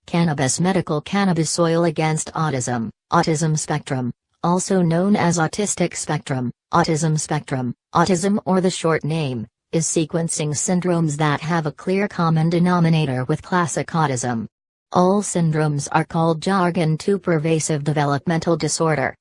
Cannabis medical cannabis oil against autism, autism spectrum, also known as autistic spectrum, autism or the short name, is sequencing syndromes that have a clear common denominator with classic autism. All syndromes are called jargon to pervasive developmental disorder.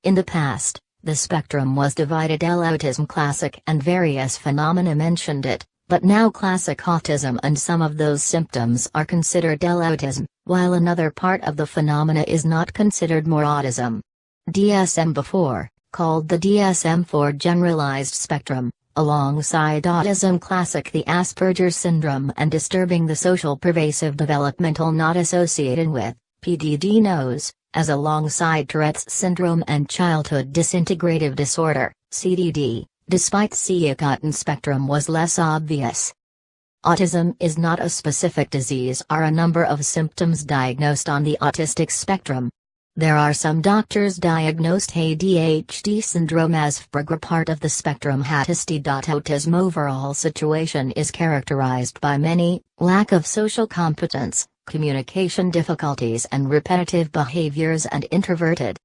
In the past, the spectrum was divided autism classic and various phenomena mentioned it, but now classic autism and some of those symptoms are considered autism, while another part of the phenomena is not considered more autism. DSM before, called the DSM-4 generalized spectrum, alongside autism classic the Asperger syndrome and disturbing the social pervasive developmental not associated with, PDD knows, as alongside Tourette's syndrome and childhood disintegrative disorder, CDD, despite Cotton spectrum was less obvious. Autism is not a specific disease or a number of symptoms diagnosed on the autistic spectrum. There are some doctors diagnosed ADHD syndrome as Asperger part of the spectrum autism overall situation is characterized by many, lack of social competence, communication difficulties and repetitive behaviors and introverted.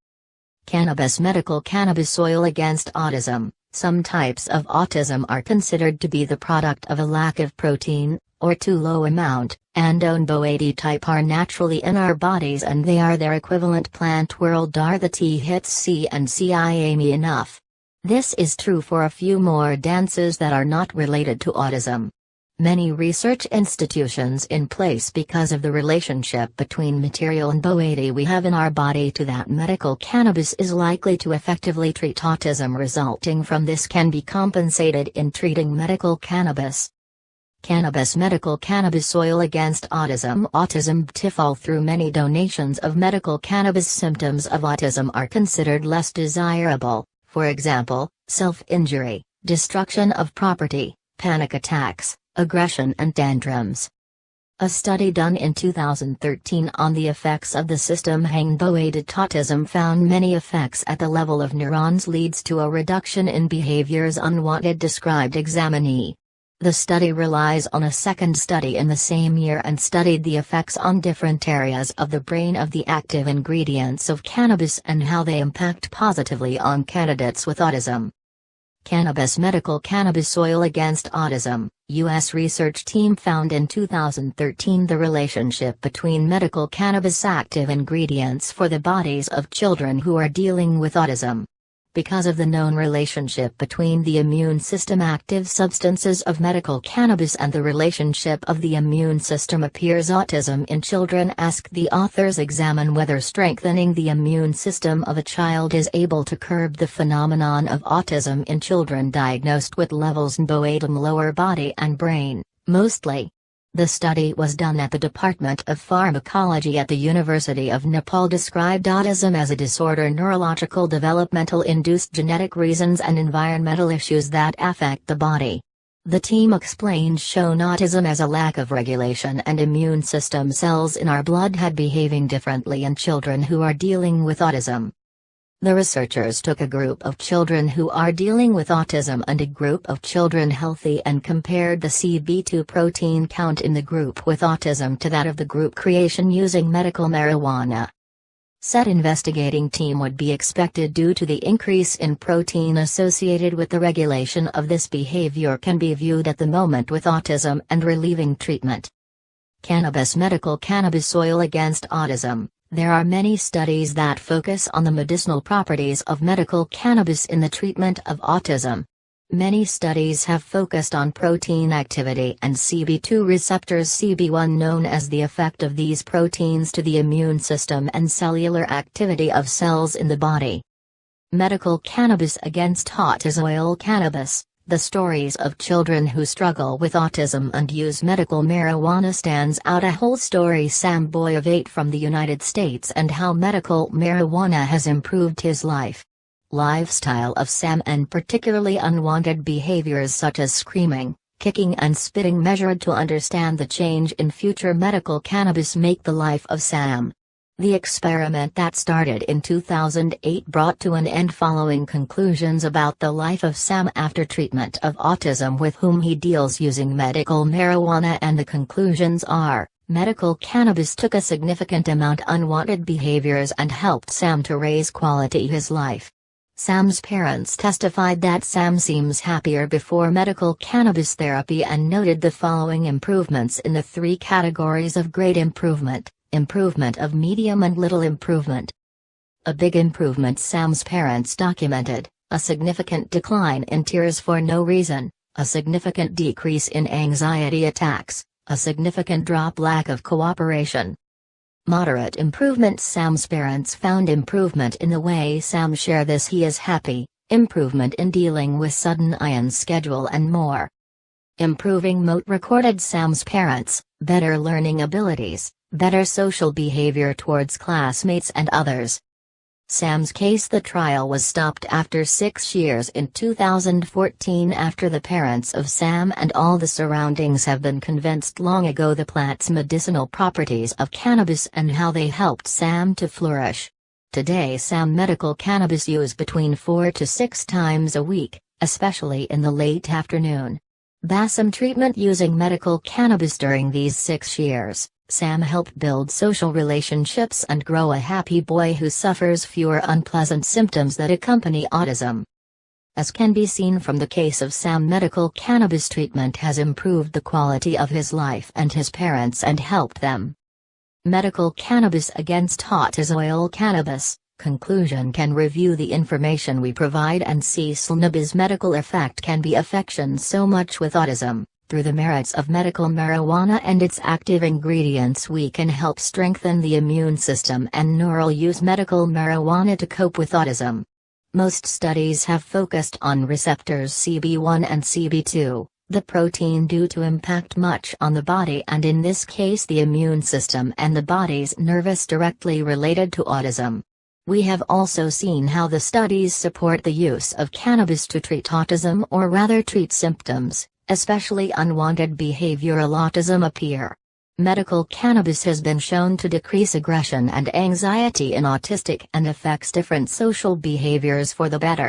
Cannabis medical cannabis oil against autism. Some types of autism are considered to be the product of a lack of protein, or too low amount, and ONBO80 type are naturally in our bodies and they are their equivalent plant world are the THC and CBD enough. This is true for a few more dances that are not related to autism. Many research institutions in place because of the relationship between material and ONBO80 we have in our body to that medical cannabis is likely to effectively treat autism resulting from this can be compensated in treating medical cannabis. Cannabis medical cannabis oil against autism fall through many donations of medical cannabis symptoms of autism are considered less desirable, for example, self-injury, destruction of property, panic attacks, aggression and tantrums. A study done in 2013 on the effects of the system ONBO80 autism found many effects at the level of neurons leads to a reduction in behaviors unwanted described examinee. The study relies on a second study in the same year and studied the effects on different areas of the brain of the active ingredients of cannabis and how they impact positively on candidates with autism. Cannabis medical cannabis oil against autism. U.S. research team found in 2013 the relationship between medical cannabis active ingredients for the bodies of children who are dealing with autism. Because of the known relationship between the immune system active substances of medical cannabis and the relationship of the immune system appears autism in children the authors examine whether strengthening the immune system of a child is able to curb the phenomenon of autism in children diagnosed with levels ONBO80 lower body and brain, mostly. The study was done at the Department of Pharmacology at the University of Nepal described autism as a disorder neurological developmental induced genetic reasons and environmental issues that affect the body. The team explained shown autism as a lack of regulation and immune system cells in our blood had behaving differently in children who are dealing with autism. The researchers took a group of children who are dealing with autism and a group of children healthy and compared the CB2 protein count in the group with autism to that of the group creation using medical marijuana. Said investigating team would be expected due to the increase in protein associated with the regulation of this behavior can be viewed at the moment with autism and relieving treatment. Cannabis medical cannabis oil against autism. There are many studies that focus on the medicinal properties of medical cannabis in the treatment of autism. Many studies have focused on protein activity and CB2 receptors CB1 known as the effect of these proteins to the immune system and cellular activity of cells in the body. Medical cannabis against autism oil cannabis. The stories of children who struggle with autism and use medical marijuana stands out a whole story Sam Boy of 8 from the United States and how medical marijuana has improved his life. Lifestyle of Sam and particularly unwanted behaviors such as screaming, kicking and spitting measured to understand the change in future medical cannabis make the life of Sam. The experiment that started in 2008 brought to an end following conclusions about the life of Sam after treatment of autism with whom he deals using medical marijuana and the conclusions are, Medical cannabis took a significant amount unwanted behaviors and helped Sam to raise quality his life. Sam's parents testified that Sam seems happier before medical cannabis therapy and noted the following improvements in the 3 categories of great improvement, improvement of medium and little improvement. A big improvement Sam's parents documented, a significant decline in tears for no reason, a significant decrease in anxiety attacks, a significant drop lack of cooperation. Moderate improvement Sam's parents found improvement in the way Sam share this he is happy, improvement in dealing with sudden iron schedule and more. Improving mood recorded Sam's parents, better learning abilities, better social behavior towards classmates and others. Sam's case the trial was stopped after 6 years in 2014 after the parents of Sam and all the surroundings have been convinced long ago the plant's medicinal properties of cannabis and how they helped Sam to flourish. Today Sam medical cannabis use between 4 to 6 times a week, especially in the late afternoon. Bassam treatment using medical cannabis during these 6 years. Sam helped build social relationships and grow a happy boy who suffers fewer unpleasant symptoms that accompany autism. As can be seen from the case of Sam, medical cannabis treatment has improved the quality of his life and his parents and helped them. Medical cannabis against autism. Oil cannabis. Conclusion can review the information we provide and see cannabis medical effect can be affection so much with autism. Through the merits of medical marijuana and its active ingredients we can help strengthen the immune system and neural use medical marijuana to cope with autism. Most studies have focused on receptors CB1 and CB2, the protein due to impact much on the body and in this case the immune system and the body's nervous directly related to autism. We have also seen how the studies support the use of cannabis to treat autism or rather treat symptoms, especially unwanted behavioral autism appear. Medical cannabis has been shown to decrease aggression and anxiety in autistic and affects different social behaviors for the better.